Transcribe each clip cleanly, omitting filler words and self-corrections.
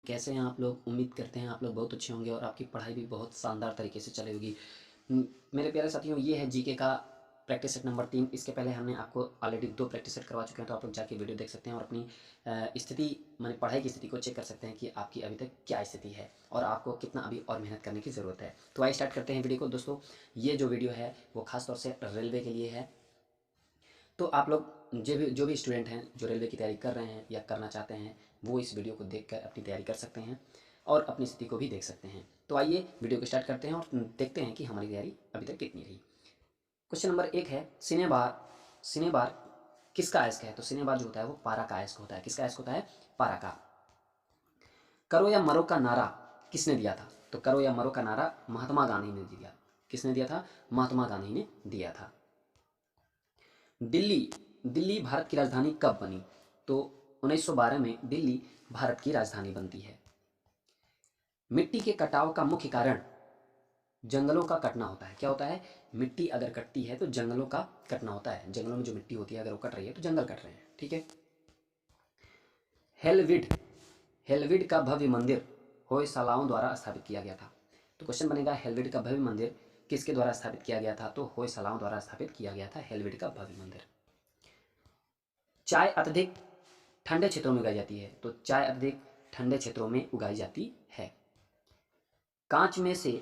कैसे हैं आप लोग? उम्मीद करते हैं आप लोग बहुत अच्छे होंगे और आपकी पढ़ाई भी बहुत शानदार तरीके से चली होगी। मेरे प्यारे साथियों, ये है जीके का प्रैक्टिस सेट नंबर 3। इसके पहले हमने आपको ऑलरेडी 2 प्रैक्टिस सेट करवा चुके हैं, तो आप लोग जाके वीडियो देख सकते हैं और अपनी स्थिति माने पढ़ाई की स्थिति को चेक कर सकते हैं कि आपकी अभी तक क्या स्थिति है और आपको कितना अभी और मेहनत करने की ज़रूरत है। तो आइए स्टार्ट करते हैं वीडियो को। दोस्तों, ये जो वीडियो है वो खास तौर से रेलवे के लिए है। तो आप लोग जो भी स्टूडेंट हैं जो रेलवे की तैयारी कर रहे हैं या करना चाहते हैं, वो इस वीडियो को देखकर अपनी तैयारी कर सकते हैं और अपनी स्थिति को भी देख सकते हैं। तो आइए वीडियो को स्टार्ट करते हैं और देखते हैं कि हमारी तैयारी अभी तक कितनी रही। क्वेश्चन नंबर 1 है, सिनेबार किसका अयस्क है? तो सिनेबार जो होता है वो पारा का अयस्क होता है। किसका अयस्क होता है? पारा का। करो या मरो का नारा किसने दिया था? तो करो या मरो का नारा महात्मा गांधी ने दिया। किसने दिया था? महात्मा गांधी ने दिया था। दिल्ली दिल्ली भारत की राजधानी कब बनी? तो 1912 में दिल्ली भारत की राजधानी बनती है। मिट्टी के कटाव का मुख्य कारण जंगलों का कटना होता है। क्या होता है? मिट्टी अगर कटती है तो जंगलों का कटना होता है। जंगलों में जो मिट्टी होती है अगर वो कट रही है तो जंगल कट रहे हैं। ठीक है। हेलविड हेलविड का भव्य मंदिर होयसालाओं द्वारा स्थापित किया गया था। तो क्वेश्चन बनेगा, हेलविड का भव्य मंदिर किसके द्वारा स्थापित किया गया था? तो होयसालाओं द्वारा स्थापित किया गया था हेलविड का भव्य मंदिर। चाय अत्यधिक ठंडे क्षेत्रों में उगाई जाती है। तो चाय अत्यधिक ठंडे क्षेत्रों में उगाई जाती है। कांच में से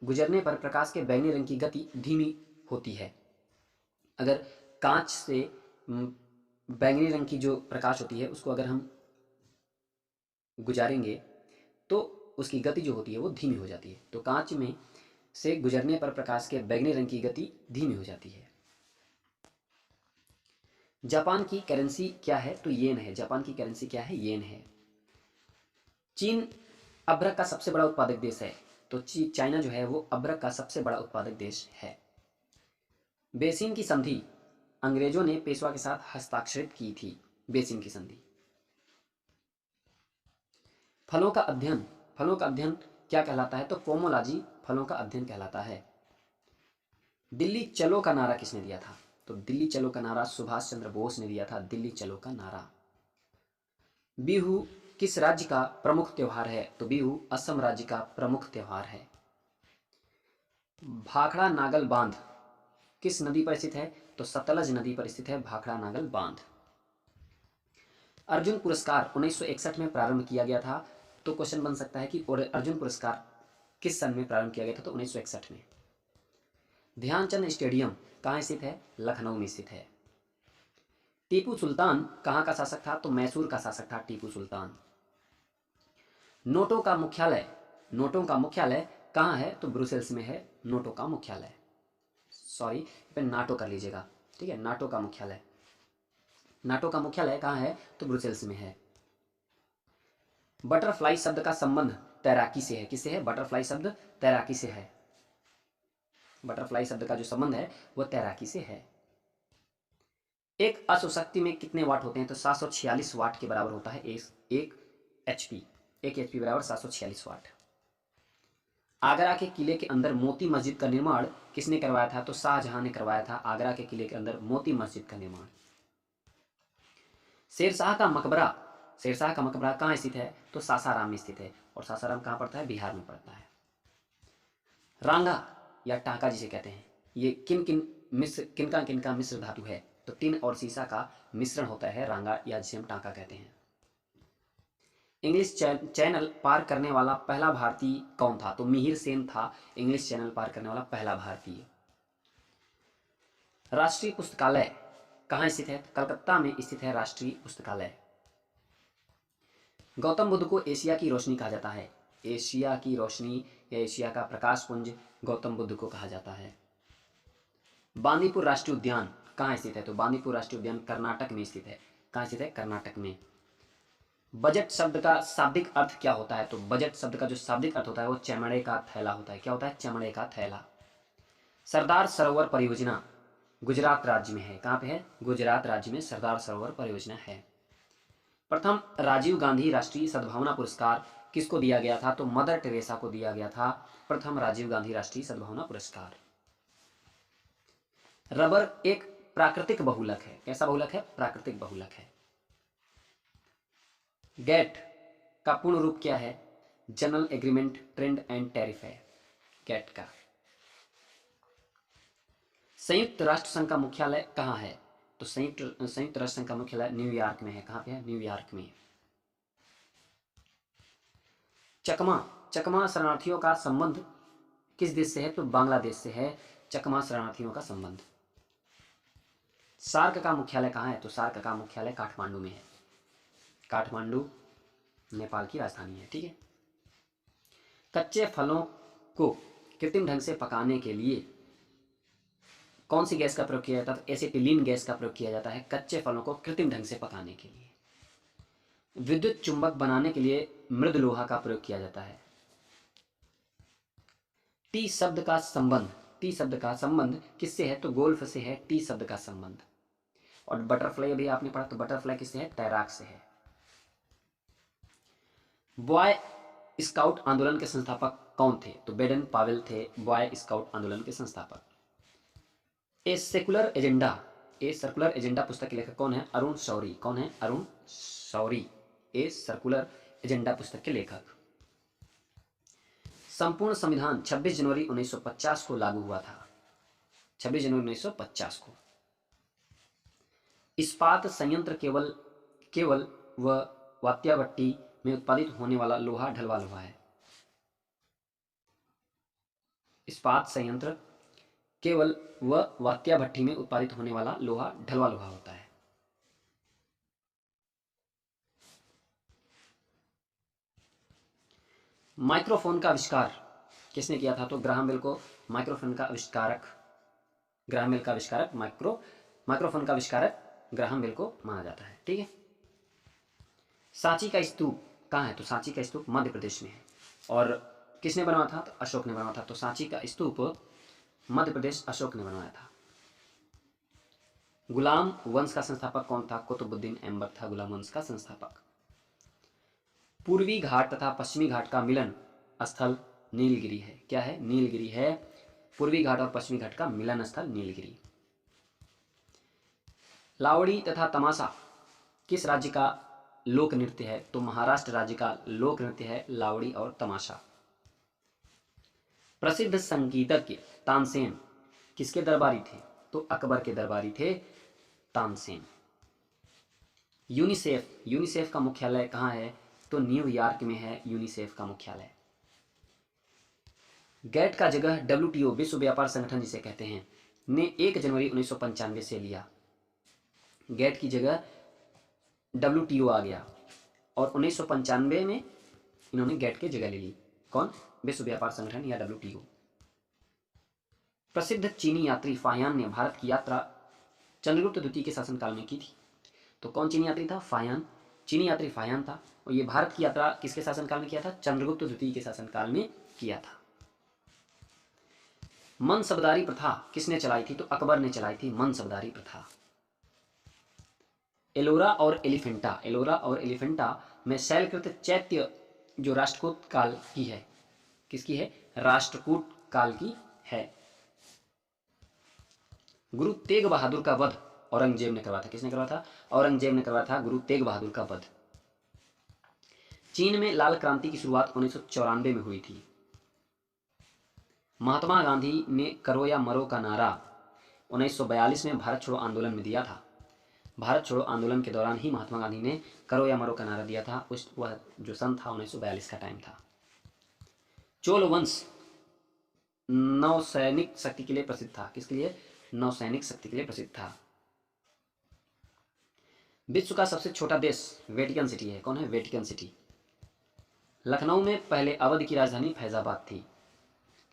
गुजरने पर प्रकाश के बैंगनी रंग की गति धीमी होती है। अगर कांच से बैंगनी रंग की जो प्रकाश होती है उसको अगर हम गुजारेंगे तो उसकी गति जो होती है वो धीमी हो जाती है। तो कांच में से गुजरने पर प्रकाश के बैंगनी रंग की गति धीमी हो जाती है। जापान की करेंसी क्या है? तो येन है। जापान की करेंसी क्या है? येन है। चीन अभ्रक का सबसे बड़ा उत्पादक देश है। तो चाइना जो है वो अभ्रक का सबसे बड़ा उत्पादक देश है। बेसिन की संधि अंग्रेजों ने पेशवा के साथ हस्ताक्षरित की थी। बेसिन की संधि। फलों का अध्ययन क्या कहलाता है? तो पोमोलॉजी फलों का अध्ययन कहलाता है। दिल्ली चलो का नारा किसने दिया था? तो दिल्ली चलो का नारा सुभाष चंद्र बोस ने दिया था। दिल्ली चलो का नारा। बिहू किस राज्य का प्रमुख त्योहार है? तो बिहू असम राज्य का प्रमुख त्योहार है। भाखड़ा नागल बांध किस नदी पर स्थित है? तो सतलज नदी पर स्थित है भाखड़ा नागल बांध। अर्जुन पुरस्कार 1961 में प्रारंभ किया गया था। तो क्वेश्चन बन सकता है कि अर्जुन पुरस्कार किस सन में प्रारंभ किया गया था? तो 1961 में। ध्यानचंद स्टेडियम कहाँ स्थित है? लखनऊ में स्थित है। टीपू सुल्तान कहाँ का शासक था? तो मैसूर का शासक था टीपू सुल्तान। नोटों का मुख्यालय कहाँ है? तो ब्रुसेल्स में है नोटो का मुख्यालय। सॉरी, पे नाटो कर लीजिएगा। ठीक है, नाटो का मुख्यालय कहाँ है? तो ब्रुसेल्स में है। बटरफ्लाई शब्द का संबंध तैराकी से है। किससे है? बटरफ्लाई शब्द तैराकी से है। बटरफ्लाई शब्द का जो संबंध है वो तैराकी से है। एक अश्व शक्ति में कितने वाट होते हैं? तो 746 वाट के बराबर होता है एक एचपी। एक एचपी बराबर 746 वाट। आगरा के किले के अंदर मोती मस्जिद का निर्माण किसने करवाया था? तो शाहजहां ने करवाया था आगरा के किले के अंदर मोती मस्जिद का निर्माण। शेरशाह का मकबरा कहाँ स्थित है? तो सासाराम में स्थित है। और सासाराम कहाँ पड़ता है? बिहार में पड़ता है। रांगा या टांका जिसे कहते हैं, ये किनका मिश्र धातु है? तो टिन और सीसा का मिश्रण होता है रांगा, या जिसे हम टांका कहते हैं। इंग्लिश चैनल पार करने वाला पहला भारतीय कौन था? तो मिहिर सेन था इंग्लिश चैनल पार करने वाला पहला भारतीय। राष्ट्रीय पुस्तकालय कहाँ स्थित है? कलकत्ता में स्थित है राष्ट्रीय पुस्तकालय। गौतम बुद्ध को एशिया की रोशनी कहा जाता है। एशिया की रोशनी या एशिया का प्रकाश पुंज गौतम बुद्ध को कहा जाता है। बांदीपुर राष्ट्रीय उद्यान कहाँ स्थित है? तो बांदीपुर राष्ट्रीय उद्यान कर्नाटक में स्थित है। कहाँ स्थित है? कर्नाटक में। बजट शब्द का शाब्दिक अर्थ क्या होता है? तो बजट शब्द का जो शाब्दिक अर्थ होता है वो चमड़े का थैला होता है। क्या होता है? चमड़े का थैला। सरदार सरोवर परियोजना गुजरात राज्य में है। कहाँ पे है? गुजरात राज्य में सरदार सरोवर परियोजना है। प्रथम राजीव गांधी राष्ट्रीय सद्भावना पुरस्कार किसको दिया गया था? तो मदर टेरेसा को दिया गया था प्रथम राजीव गांधी राष्ट्रीय सद्भावना पुरस्कार। रबर एक प्राकृतिक बहुलक है। कैसा बहुलक है? प्राकृतिक बहुलक है। गैट का पूर्ण रूप क्या है? General agreement trend and tariff है गेट का। संयुक्त राष्ट्र संघ का मुख्यालय कहाँ है? तो संयुक्त राष्ट्र संघ का मुख्यालय न्यूयॉर्क में है। कहाँ पे है? न्यूयॉर्क में। चकमा शरणार्थियों का संबंध किस देश से है? तो बांग्लादेश से है चकमा शरणार्थियों का संबंध। सार्क का मुख्यालय कहाँ है? तो सार्क का मुख्यालय काठमांडू में है। काठमांडू नेपाल की राजधानी है। ठीक है। कच्चे फलों को कृत्रिम ढंग से पकाने के लिए कौन सी गैस का प्रयोग किया जाता है? तो एसिटिलीन गैस का प्रयोग किया जाता है कच्चे फलों को कृत्रिम ढंग से पकाने के लिए। विद्युत चुंबक बनाने के लिए मृद लोहा का प्रयोग किया जाता है। टी शब्द का संबंध किससे है? तो गोल्फ से है टी शब्द का संबंध। और बटरफ्लाई अभी आपने पढ़ा, तो बटरफ्लाई किससे है? तैराक से है। बॉय स्काउट आंदोलन के संस्थापक कौन थे? तो बेडन पावेल थे बॉय स्काउट आंदोलन के संस्थापक। ए सर्कुलर एजेंडा पुस्तक के लेखक कौन है? अरुण शौरी। कौन है? Arun Shourie a secular agenda पुस्तक के लेखक। संपूर्ण संविधान 26 जनवरी 1950 को लागू हुआ था। 26 जनवरी 1950 को। इस्पात संयंत्र केवल व वात्याभट्टी में उत्पादित होने वाला लोहा ढलवा लोहा है। इस्पात संयंत्र केवल व वात्याभट्टी में उत्पादित होने वाला लोहा ढलवा लोहा होता है। माइक्रोफोन का आविष्कार किसने किया था? तो ग्राहम बेल को माइक्रोफोन का आविष्कारक माइक्रोफोन का आविष्कारक ग्राहम बेल को माना जाता है। ठीक है। सांची का स्तूप कहाँ है? तो सांची का स्तूप मध्य प्रदेश में है। और किसने बनवाया था? तो अशोक ने बनवाया था। तो सांची का स्तूप मध्य प्रदेश अशोक ने बनवाया था। गुलाम वंश का संस्थापक कौन था? कुतुबुद्दीन ऐबक था गुलाम वंश का संस्थापक। पूर्वी घाट तथा पश्चिमी घाट का मिलन स्थल नीलगिरी है। क्या है? नीलगिरी है। पूर्वी घाट और पश्चिमी घाट का मिलन स्थल नीलगिरी। लावड़ी तथा तमाशा किस राज्य का लोक नृत्य है? तो महाराष्ट्र राज्य का लोक नृत्य है लावड़ी और तमाशा। प्रसिद्ध संगीतज्ञ तानसेन किसके दरबारी थे? तो अकबर के दरबारी थे तानसेन। यूनिसेफ का मुख्यालय कहाँ है? तो न्यूयॉर्क में है यूनिसेफ का मुख्यालय। गैट का जगह WTO विश्व व्यापार संगठन जिसे कहते हैं ने 1 जनवरी 1995 से लिया। गैट की जगह WTO आ गया और 1995 में इन्होंने गैट की जगह ले ली। कौन? विश्व व्यापार संगठन या WTO। प्रसिद्ध चीनी यात्री फाहियान ने भारत की यात्रा चंद्रगुप्त द्वितीय के शासनकाल में की थी। तो कौन चीनी यात्री था? फाहियान। चीनी यात्री फाहियान था और ये भारत की यात्रा किसके शासनकाल में किया था? चंद्रगुप्त द्वितीय के शासनकाल में किया था। मनसबदारी प्रथा किसने चलाई थी? तो अकबर ने चलाई थी मनसबदारी प्रथा। एलोरा और एलिफेंटा में शैलकृत चैत्य जो राष्ट्रकूट काल की है, किसकी है? राष्ट्रकूट काल की है। गुरु तेग बहादुर का वध औरंगजेब ने करवाया था। किसने करवाया था? औरंगजेब ने करवाया था गुरु तेग बहादुर का वध। चीन में लाल क्रांति की शुरुआत 1994 में हुई थी। महात्मा गांधी ने करो या मरो का नारा 1942 में भारत छोड़ो आंदोलन में दिया था। भारत छोड़ो आंदोलन के दौरान ही महात्मा गांधी ने करो या मरो का नारा दिया था। वह जो सन था 1942 का टाइम था। चोल वंश नौसैनिक शक्ति के लिए प्रसिद्ध था। किसके लिए? नौसैनिक शक्ति के लिए प्रसिद्ध था। विश्व का सबसे छोटा देश वेटिकन सिटी है। कौन है? Vatican city. लखनऊ में पहले अवध की राजधानी फैजाबाद थी।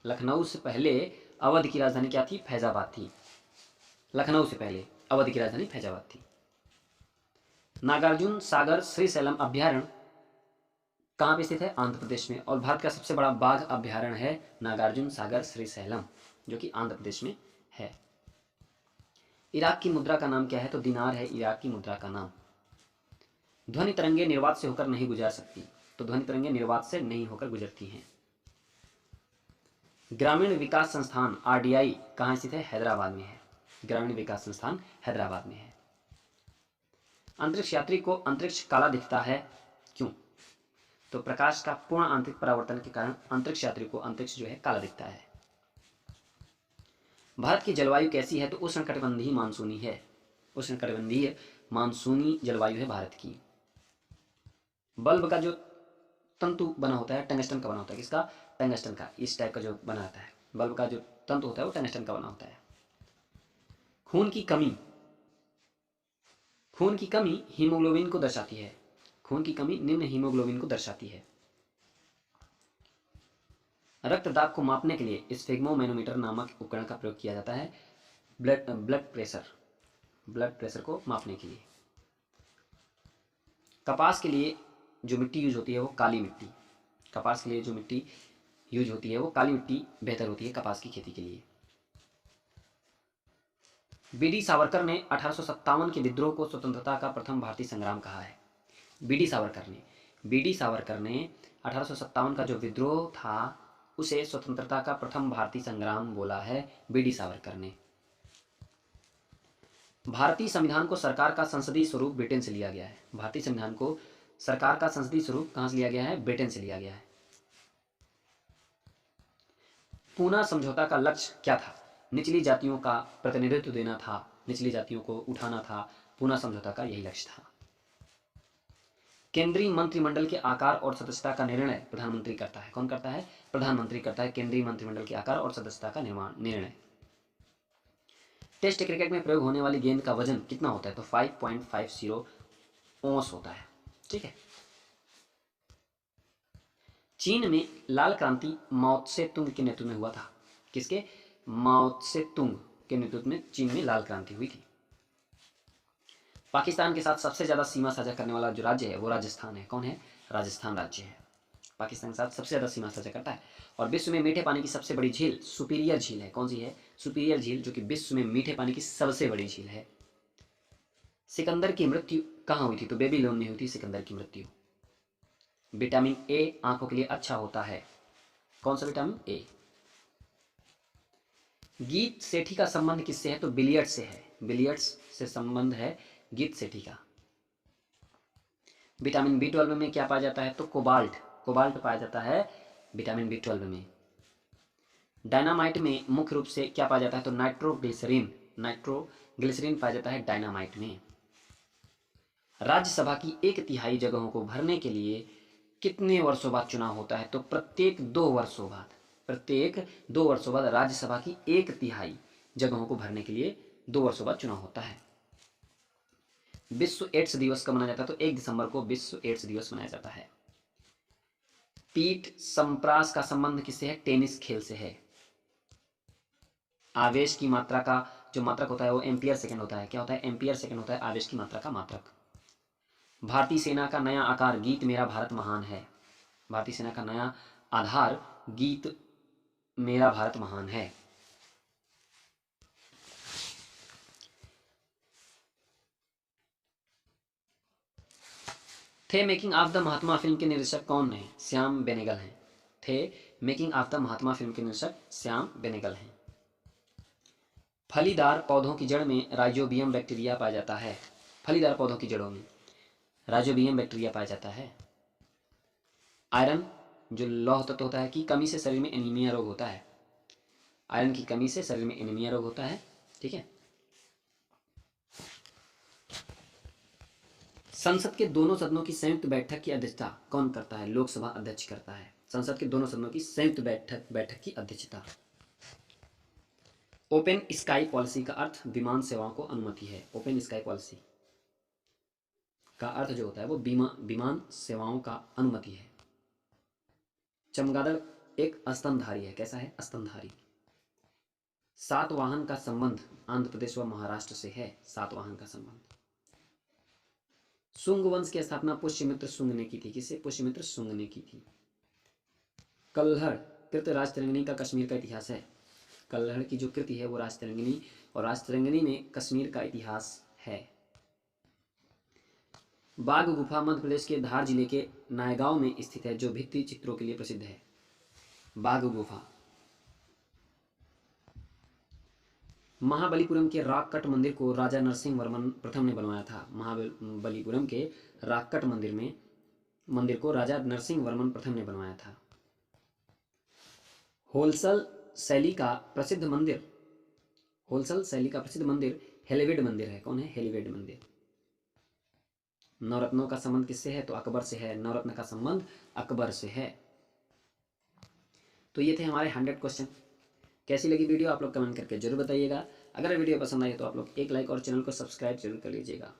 लखनऊ से पहले अवध की राजधानी क्या थी? फैजाबाद थी। लखनऊ से पहले अवध की राजधानी फैजाबाद थी। नागार्जुन सागर श्रीशैलम अभ्यारण्य कहाँ पे स्थित है? आंध्र प्रदेश में। और भारत का सबसे बड़ा बाघ अभ्यारण्य है नागार्जुन सागर श्रीशैलम, जो कि आंध्र प्रदेश में है। इराक की मुद्रा का नाम क्या है? तो दिनार है इराक की मुद्रा का नाम। ध्वनि तरंगे निर्वात से होकर नहीं गुजर सकती। तो ध्वनि तरंगे निर्वात से नहीं होकर गुजरती हैं। ग्रामीण विकास संस्थान RDI कहाँ स्थित है? हैदराबाद में है। ग्रामीण विकास संस्थान हैदराबाद में है। अंतरिक्ष यात्री को अंतरिक्ष काला दिखता है, क्यों? तो प्रकाश का पूर्ण आंतरिक परावर्तन के कारण अंतरिक्ष यात्री को अंतरिक्ष जो है काला दिखता है। भारत की जलवायु कैसी है? तो उष्णकटिबंधीय मानसूनी है। उष्णकटिबंधीय मानसूनी जलवायु है भारत की। बल्ब का जो तंतु बना होता है टंगस्टन का बना होता है। किसका? टंगस्टन का। इस टाइप का जो बना रहता है बल्ब का जो तंतु होता है वो टंगस्टन का बना होता है। खून की कमी, खून की कमी हीमोग्लोबिन को दर्शाती है। खून की कमी निम्न हीमोग्लोबिन को दर्शाती है। रक्तदाब को मापने के लिए स्फेग्मोमैनोमीटर नामक उपकरण का प्रयोग किया जाता है। ब्लड प्रेशर को मापने के लिए। कपास के लिए जो मिट्टी यूज होती है वो काली मिट्टी। कपास के लिए जो मिट्टी यूज होती है वो काली मिट्टी बेहतर होती है कपास की खेती के लिए। बीडी सावरकर ने 1857 के विद्रोह को स्वतंत्रता का प्रथम भारतीय संग्राम कहा है। बीडी सावरकर ने 1857 का जो विद्रोह था उसे स्वतंत्रता का प्रथम भारतीय संग्राम बोला है बीडी सावरकर ने। भारतीय संविधान को सरकार का संसदीय स्वरूप ब्रिटेन से लिया गया है। भारतीय संविधान को सरकार का संसदीय स्वरूप कहां से लिया गया है? ब्रिटेन से लिया गया है। पूना समझौता का लक्ष्य क्या था? निचली जातियों का प्रतिनिधित्व देना था, निचली जातियों को उठाना था। पूना समझौता का यही लक्ष्य था। केंद्रीय मंत्रिमंडल के आकार और सदस्यता का निर्णय प्रधानमंत्री करता है। कौन करता है? प्रधानमंत्री करता है केंद्रीय मंत्रिमंडल के आकार और सदस्यता का निर्णय। टेस्ट क्रिकेट में प्रयोग होने वाली गेंद का वजन कितना होता है? तो 5.50 औंस होता है। ठीक है। चीन में लाल क्रांति माओ त्से तुंग के नेतृत्व में हुआ था। किसके? माओ त्से तुंग के नेतृत्व में चीन में लाल क्रांति हुई थी। पाकिस्तान के साथ सबसे ज्यादा सीमा साझा करने वाला जो राज्य है वो राजस्थान है। कौन है? राजस्थान राज्य है। पाकिस्तान के साथ सबसे ज्यादा सीमा साझा करता है। और विश्व में मीठे पानी की सबसे बड़ी झील सुपीरियर झील है। कौन सी है? सुपीरियर झील, जो कि विश्व में मीठे पानी की सबसे बड़ी झील है। सिकंदर की मृत्यु कहाँ हुई थी? तो बेबीलोन में हुई थी सिकंदर की मृत्यु। विटामिन ए आंखों के लिए अच्छा होता है। कौन सा विटामिन? ए। गीत सेठी का संबंध किससे है? तो बिलियर्ड्स से है। बिलियर्ड्स से संबंध है गीत सेठी का। विटामिन बी 12 में क्या पाया जाता है? तो कोबाल्ट पाया जाता है विटामिन बी 12 में। डायनामाइट में मुख्य रूप से क्या पाया जाता है? तो नाइट्रोग्लिसरीन पाया जाता है डायनामाइट में। राज्यसभा की 1/3 जगहों को भरने के लिए कितने वर्षों बाद चुनाव होता है? तो प्रत्येक 2 वर्षों बाद। प्रत्येक 2 वर्षों बाद राज्यसभा की 1/3 जगहों को भरने के लिए 2 वर्षों बाद चुनाव होता है। विश्व एड्स दिवस कब मनाया जाता है? तो 1 दिसंबर को विश्व एड्स दिवस मनाया जाता है। पीट संप्रास का संबंध किससे है? टेनिस खेल से है। आवेश की मात्रा का जो मात्रक होता है वो एम्पियर सेकंड होता है। क्या होता है? एम्पियर सेकंड होता है आवेश की मात्रा का मात्रक। भारतीय सेना का नया आकार गीत मेरा भारत महान है। भारतीय सेना का नया आधार गीत मेरा भारत महान है। थे making of the Mahatma film के निर्देशक कौन है? श्याम बेनेगल हैं। थे making of the Mahatma film के निर्देशक श्याम बेनेगल हैं। फलीदार पौधों की जड़ में राइजोबियम बैक्टीरिया पाया जाता है। फलीदार पौधों की जड़ों में राइजोबियम बैक्टीरिया पाया जाता है। आयरन जो लौह तत्व होता है की कमी से शरीर में एनीमिया रोग होता है। आयरन की कमी से शरीर में एनीमिया रोग होता है। ठीक है। संसद के दोनों सदनों की संयुक्त बैठक की अध्यक्षता कौन करता है? लोकसभा अध्यक्ष करता है। संसद के दोनों सदनों की संयुक्त बैठक की अध्यक्षता। ओपन स्काई पॉलिसी का अर्थ विमान सेवाओं को अनुमति है। ओपन स्काई पॉलिसी का अर्थ जो होता है वो विमान सेवाओं का अनुमति है। चमगादड़ एक स्तनधारी है। कैसा है? स्तनधारी। सातवाहन का संबंध आंध्र प्रदेश व महाराष्ट्र से है। सातवाहन का संबंध। शुंग वंश की स्थापना पुष्यमित्र शुंग ने की थी। किसे? पुष्यमित्र शुंग ने की थी। कल्हड़ कृत राजतरंगिणी का कश्मीर का इतिहास है। कल्हड़ की जो कृति है वो राजतरंगिणी, और राजतरंगिणी में कश्मीर का इतिहास है। बाघ गुफा मध्य प्रदेश के धार जिले के नायगांव में स्थित है, जो भित्ति चित्रों के लिए प्रसिद्ध है। बाघ गुफा। महाबलीपुरम के राककट मंदिर को राजा नरसिंह वर्मन प्रथम ने बनवाया था। महाबलीपुरम के राककट मंदिर में मंदिर को राजा नरसिंह वर्मन प्रथम ने बनवाया था। होलसल शैली का प्रसिद्ध मंदिर, होलसल शैली का प्रसिद्ध मंदिर हेलीवेड मंदिर है। कौन है? हेलीवेड मंदिर। नवरत्नों का संबंध किससे है? तो अकबर से है। नवरत्न का संबंध अकबर से है। तो ये थे हमारे 100 क्वेश्चन। कैसी लगी वीडियो आप लोग कमेंट करके जरूर बताइएगा। अगर वीडियो पसंद आई तो आप लोग एक लाइक और चैनल को सब्सक्राइब जरूर कर लीजिएगा।